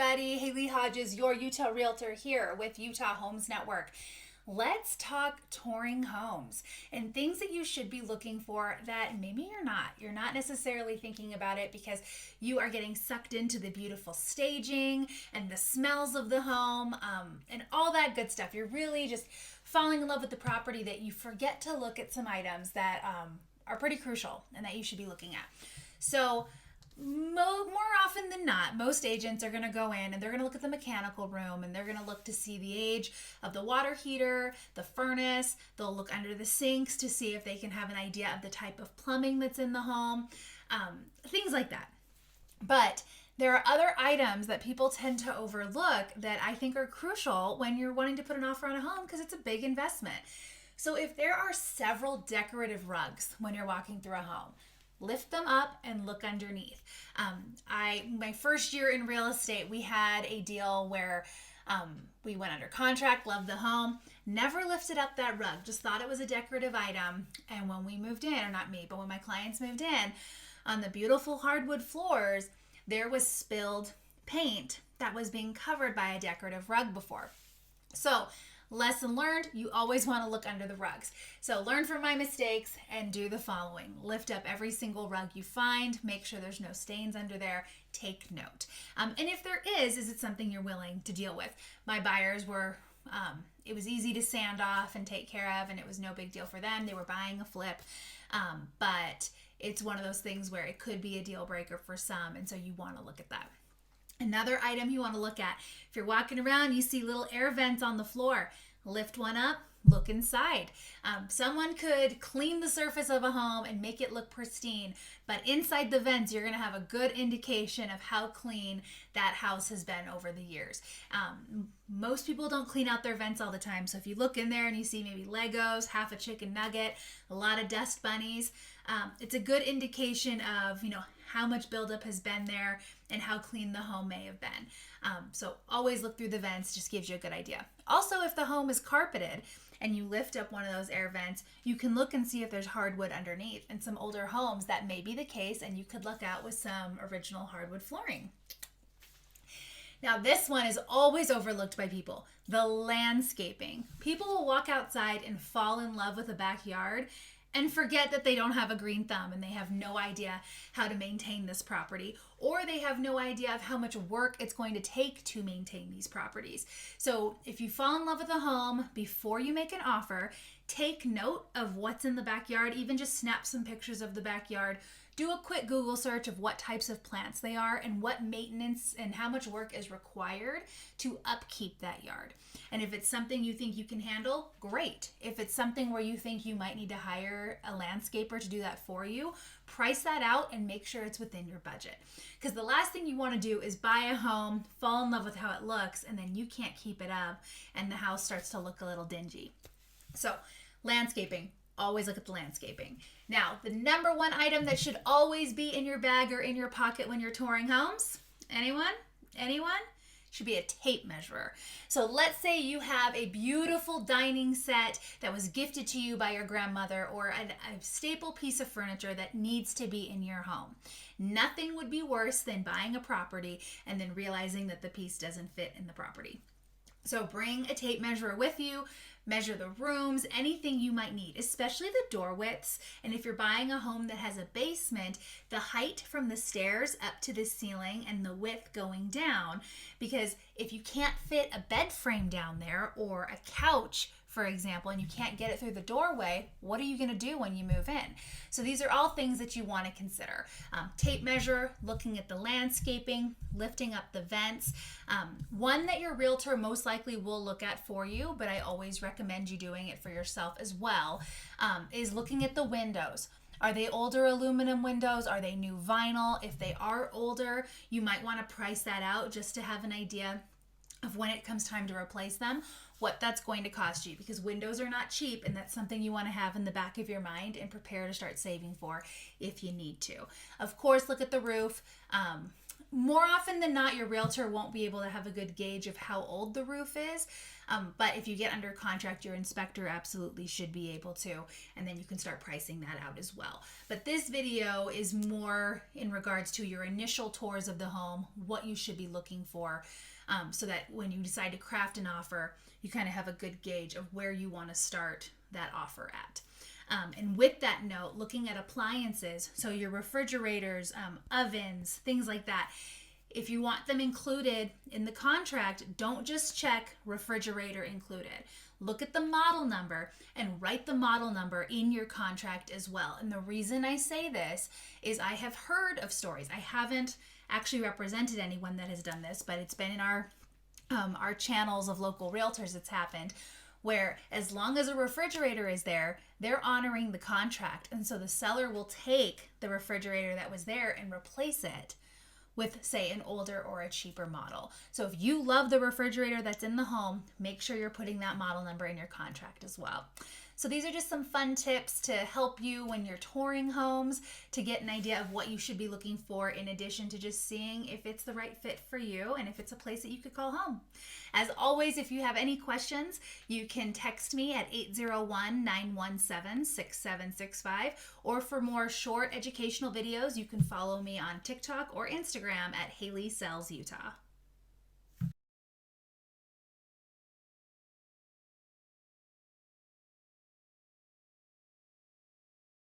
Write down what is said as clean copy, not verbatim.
everybody. Haley Hodges, your Utah Realtor here with Utah Homes Network. Let's talk touring homes and things that you should be looking for that maybe you're not. You're not necessarily thinking about it because you are getting sucked into the beautiful staging and the smells of the home and all that good stuff. You're really just falling in love with the property that you forget to look at some items that are pretty crucial and that you should be looking at. So more often than not, most agents are going to go in and they're going to look at the mechanical room and they're going to look to see the age of the water heater, the furnace. They'll look under the sinks to see if they can have an idea of the type of plumbing that's in the home, things like that. But there are other items that people tend to overlook that I think are crucial when you're wanting to put an offer on a home because it's a big investment. So if there are several decorative rugs when you're walking through a home, lift them up and look underneath. My first year in real estate, we had a deal where we went under contract, loved the home, never lifted up that rug, just thought it was a decorative item. And when we moved in, or not me, but when my clients moved in, on the beautiful hardwood floors, there was spilled paint that was being covered by a decorative rug before. So lesson learned, you always want to look under the rugs. So learn from my mistakes and do the following. Lift up every single rug you find. Make sure there's no stains under there. Take note. And if there is it something you're willing to deal with? My buyers were, it was easy to sand off and take care of, and it was no big deal for them. They were buying a flip. But it's one of those things where it could be a deal breaker for some, and so you want to look at that. Another item you want to look at, if you're walking around, you see little air vents on the floor, lift one up, look inside. Someone could clean the surface of a home and make it look pristine, but inside the vents, you're going to have a good indication of how clean that house has been over the years. Most people don't clean out their vents all the time, so if you look in there and you see maybe Legos, half a chicken nugget, a lot of dust bunnies, it's a good indication of, how much buildup has been there and how clean the home may have been. So always look through the vents, just gives you a good idea. Also, if the home is carpeted and you lift up one of those air vents, you can look and see if there's hardwood underneath. In some older homes, that may be the case, and you could look out with some original hardwood flooring. Now, this one is always overlooked by people, the landscaping. People will walk outside and fall in love with a backyard and forget that they don't have a green thumb and they have no idea how to maintain this property, or they have no idea of how much work it's going to take to maintain these properties. So if you fall in love with a home before you make an offer, take note of what's in the backyard, even just snap some pictures of the backyard. Do a quick Google search of what types of plants they are and what maintenance and how much work is required to upkeep that yard. And if it's something you think you can handle, great. If it's something where you think you might need to hire a landscaper to do that for you, price that out and make sure it's within your budget. Because the last thing you want to do is buy a home, fall in love with how it looks, and then you can't keep it up and the house starts to look a little dingy. So, landscaping. Always look at the landscaping. Now, the number one item that should always be in your bag or in your pocket when you're touring homes, anyone? Should be a tape measure. So let's say you have a beautiful dining set that was gifted to you by your grandmother, or a staple piece of furniture that needs to be in your home. Nothing would be worse than buying a property and then realizing that the piece doesn't fit in the property. So bring a tape measure with you, measure the rooms, anything you might need, especially the door widths. And if you're buying a home that has a basement, the height from the stairs up to the ceiling and the width going down, because if you can't fit a bed frame down there or a couch, for example, and you can't get it through the doorway, what are you going to do when you move in? So these are all things that you want to consider. Tape measure, looking at the landscaping, lifting up the vents. One that your realtor most likely will look at for you, but I always recommend you doing it for yourself as well, is looking at the windows. Are they older aluminum windows? Are they new vinyl? If they are older, you might want to price that out just to have an idea of when it comes time to replace them, what that's going to cost you, because windows are not cheap, and that's something you want to have in the back of your mind and prepare to start saving for if you need to. Of course, look at the roof. More often than not, your realtor won't be able to have a good gauge of how old the roof is. But if you get under contract, your inspector absolutely should be able to, and then you can start pricing that out as well. But this video is more in regards to your initial tours of the home, what you should be looking for, so that when you decide to craft an offer, you kind of have a good gauge of where you want to start that offer at. And with that note, looking at appliances, so your refrigerators, ovens, things like that, if you want them included in the contract, don't just check refrigerator included. Look at the model number and write the model number in your contract as well. And the reason I say this is I have heard of stories. I haven't actually represented anyone that has done this, but it's been in our channels of local realtors it's happened, where as long as a refrigerator is there, they're honoring the contract. And so the seller will take the refrigerator that was there and replace it with, say, an older or a cheaper model. So if you love the refrigerator that's in the home, make sure you're putting that model number in your contract as well. So these are just some fun tips to help you when you're touring homes to get an idea of what you should be looking for, in addition to just seeing if it's the right fit for you and if it's a place that you could call home. As always, if you have any questions, you can text me at 801-917-6765, or for more short educational videos, you can follow me on TikTok or Instagram at Haley Sells Utah.